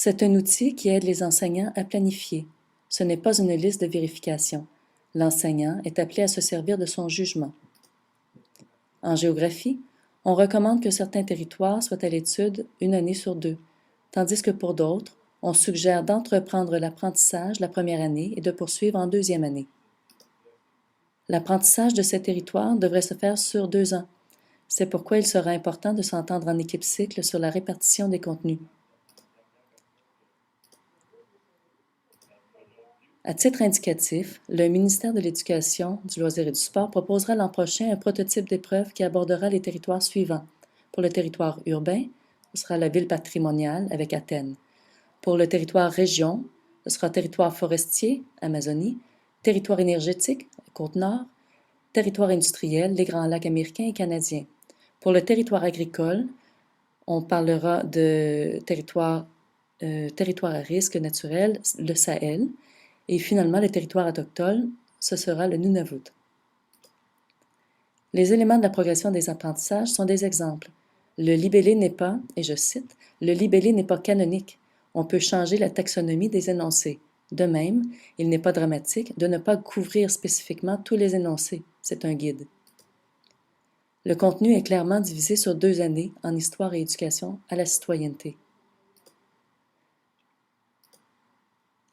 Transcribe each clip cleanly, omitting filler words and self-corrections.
C'est un outil qui aide les enseignants à planifier. Ce n'est pas une liste de vérification. L'enseignant est appelé à se servir de son jugement. En géographie, on recommande que certains territoires soient à l'étude une année sur 2, tandis que pour d'autres, on suggère d'entreprendre l'apprentissage la première année et de poursuivre en deuxième année. L'apprentissage de ces territoires devrait se faire sur 2 ans. C'est pourquoi il sera important de s'entendre en équipe cycle sur la répartition des contenus. À titre indicatif, le ministère de l'Éducation, du loisir et du sport proposera l'an prochain un prototype d'épreuve qui abordera les territoires suivants. Pour le territoire urbain, ce sera la ville patrimoniale avec Athènes. Pour le territoire région, ce sera territoire forestier, Amazonie, territoire énergétique, Côte-Nord, territoire industriel, les Grands Lacs américains et canadiens. Pour le territoire agricole, on parlera de territoire à risque naturel, le Sahel. Et finalement, le territoire autochtone, ce sera le Nunavut. Les éléments de la progression des apprentissages sont des exemples. Le libellé n'est pas, et je cite, « Le libellé n'est pas canonique. On peut changer la taxonomie des énoncés. De même, il n'est pas dramatique de ne pas couvrir spécifiquement tous les énoncés. C'est un guide. » Le contenu est clairement divisé sur 2 années en histoire et éducation à la citoyenneté.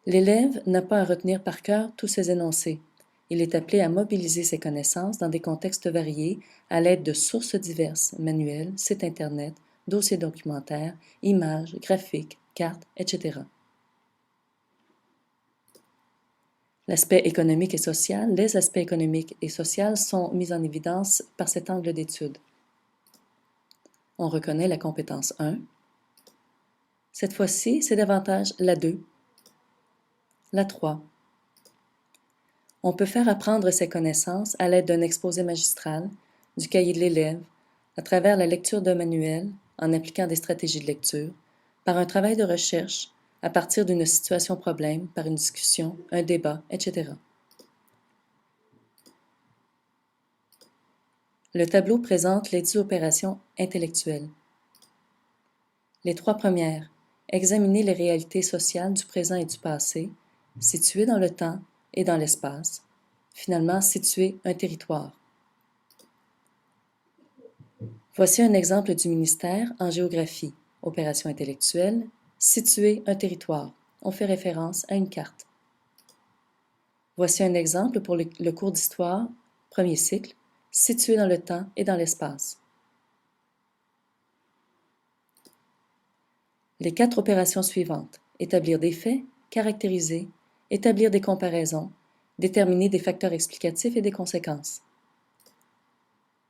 L'élève n'a pas à retenir par cœur tous ces énoncés. Il est appelé à mobiliser ses connaissances dans des contextes variés à l'aide de sources diverses, manuels, sites Internet, dossiers documentaires, images, graphiques, cartes, etc. L'aspect économique et social, les aspects économiques et sociaux sont mis en évidence par cet angle d'étude. On reconnaît la compétence 1. Cette fois-ci, c'est davantage la 2. La 3. On peut faire apprendre ses connaissances à l'aide d'un exposé magistral, du cahier de l'élève, à travers la lecture d'un manuel, en appliquant des stratégies de lecture, par un travail de recherche, à partir d'une situation problème, par une discussion, un débat, etc. Le tableau présente les 10 opérations intellectuelles. Les 3 premières, examiner les réalités sociales du présent et du passé, situées dans le temps et dans l'espace. Finalement, situer un territoire. Voici un exemple du ministère en géographie. Opération intellectuelle, situer un territoire. On fait référence à une carte. Voici un exemple pour le cours d'histoire, premier cycle, situé dans le temps et dans l'espace. Les 4 opérations suivantes. Établir des faits, caractériser, établir des comparaisons, déterminer des facteurs explicatifs et des conséquences.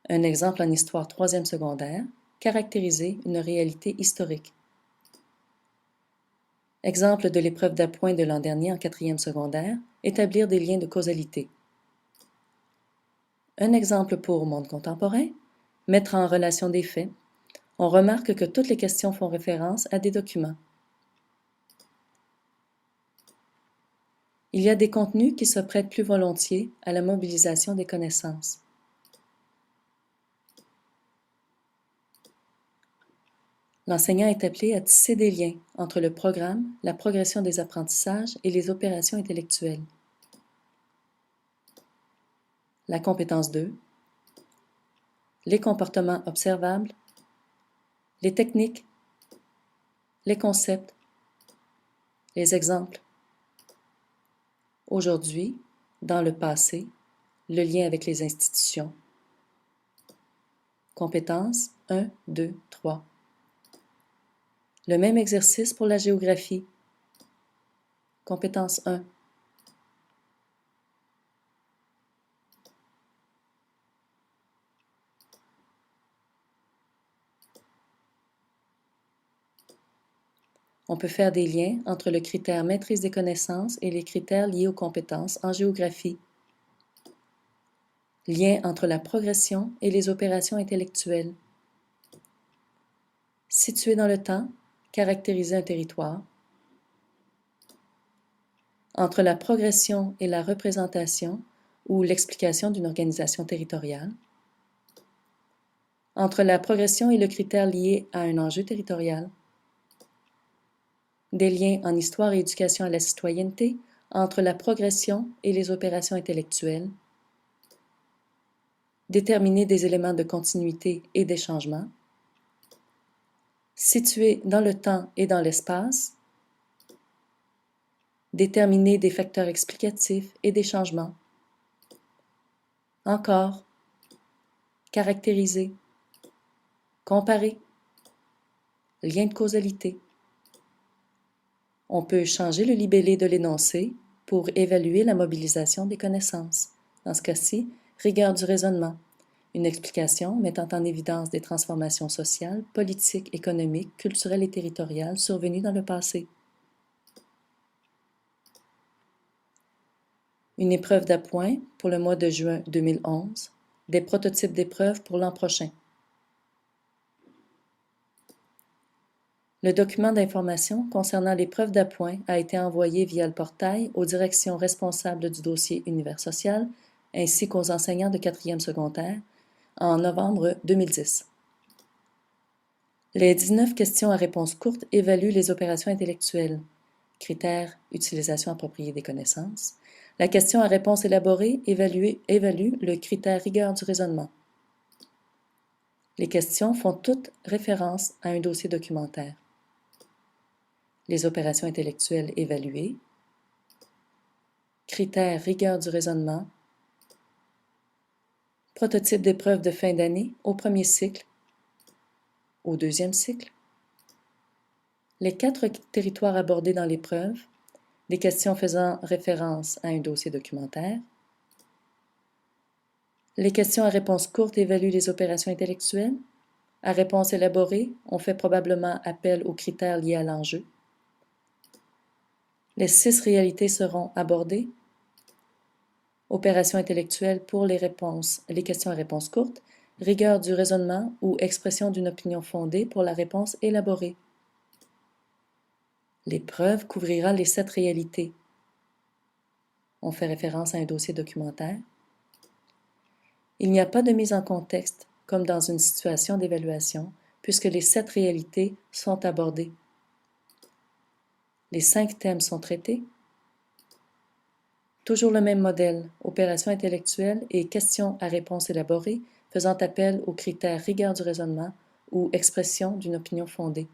Un exemple en histoire 3e secondaire, caractériser une réalité historique. Exemple de l'épreuve d'appoint de l'an dernier en 4e secondaire, établir des liens de causalité. Un exemple pour monde contemporain, mettre en relation des faits. On remarque que toutes les questions font référence à des documents. Il y a des contenus qui se prêtent plus volontiers à la mobilisation des connaissances. L'enseignant est appelé à tisser des liens entre le programme, la progression des apprentissages et les opérations intellectuelles. La compétence 2, les comportements observables, les techniques, les concepts, les exemples. Aujourd'hui, dans le passé, le lien avec les institutions. Compétences 1, 2, 3. Le même exercice pour la géographie. Compétence 1. On peut faire des liens entre le critère maîtrise des connaissances et les critères liés aux compétences en géographie. Lien entre la progression et les opérations intellectuelles. Situer dans le temps, caractériser un territoire. Entre la progression et la représentation ou l'explication d'une organisation territoriale. Entre la progression et le critère lié à un enjeu territorial. des liens en histoire et éducation à la citoyenneté entre la progression et les opérations intellectuelles, déterminer des éléments de continuité et des changements, situer dans le temps et dans l'espace, déterminer des facteurs explicatifs et des changements, encore, caractériser, comparer, lien de causalité. On peut changer le libellé de l'énoncé pour évaluer la mobilisation des connaissances. Dans ce cas-ci, rigueur du raisonnement, une explication mettant en évidence des transformations sociales, politiques, économiques, culturelles et territoriales survenues dans le passé. Une épreuve d'appoint pour le mois de juin 2011, des prototypes d'épreuves pour l'an prochain. Le document d'information concernant l'épreuve d'appoint a été envoyé via le portail aux directions responsables du dossier Univers social ainsi qu'aux enseignants de 4e secondaire en novembre 2010. Les 19 questions à réponse courte évaluent les opérations intellectuelles. Critères, utilisation appropriée des connaissances. La question à réponse élaborée évalue le critère rigueur du raisonnement. Les questions font toutes référence à un dossier documentaire. Les opérations intellectuelles évaluées, critères rigueur du raisonnement, prototype d'épreuve de fin d'année au premier cycle, au deuxième cycle, les 4 territoires abordés dans l'épreuve, des questions faisant référence à un dossier documentaire, les questions à réponse courte évaluent les opérations intellectuelles, à réponse élaborée, on fait probablement appel aux critères liés à l'enjeu. Les 6 réalités seront abordées. Opérations intellectuelles pour les questions à réponse courte, rigueur du raisonnement ou expression d'une opinion fondée pour la réponse élaborée. L'épreuve couvrira les 7 réalités. On fait référence à un dossier documentaire. Il n'y a pas de mise en contexte comme dans une situation d'évaluation, puisque les 7 réalités sont abordées. Les 5 thèmes sont traités. Toujours le même modèle, opération intellectuelle et questions à réponse élaborée, faisant appel aux critères rigueur du raisonnement ou expression d'une opinion fondée.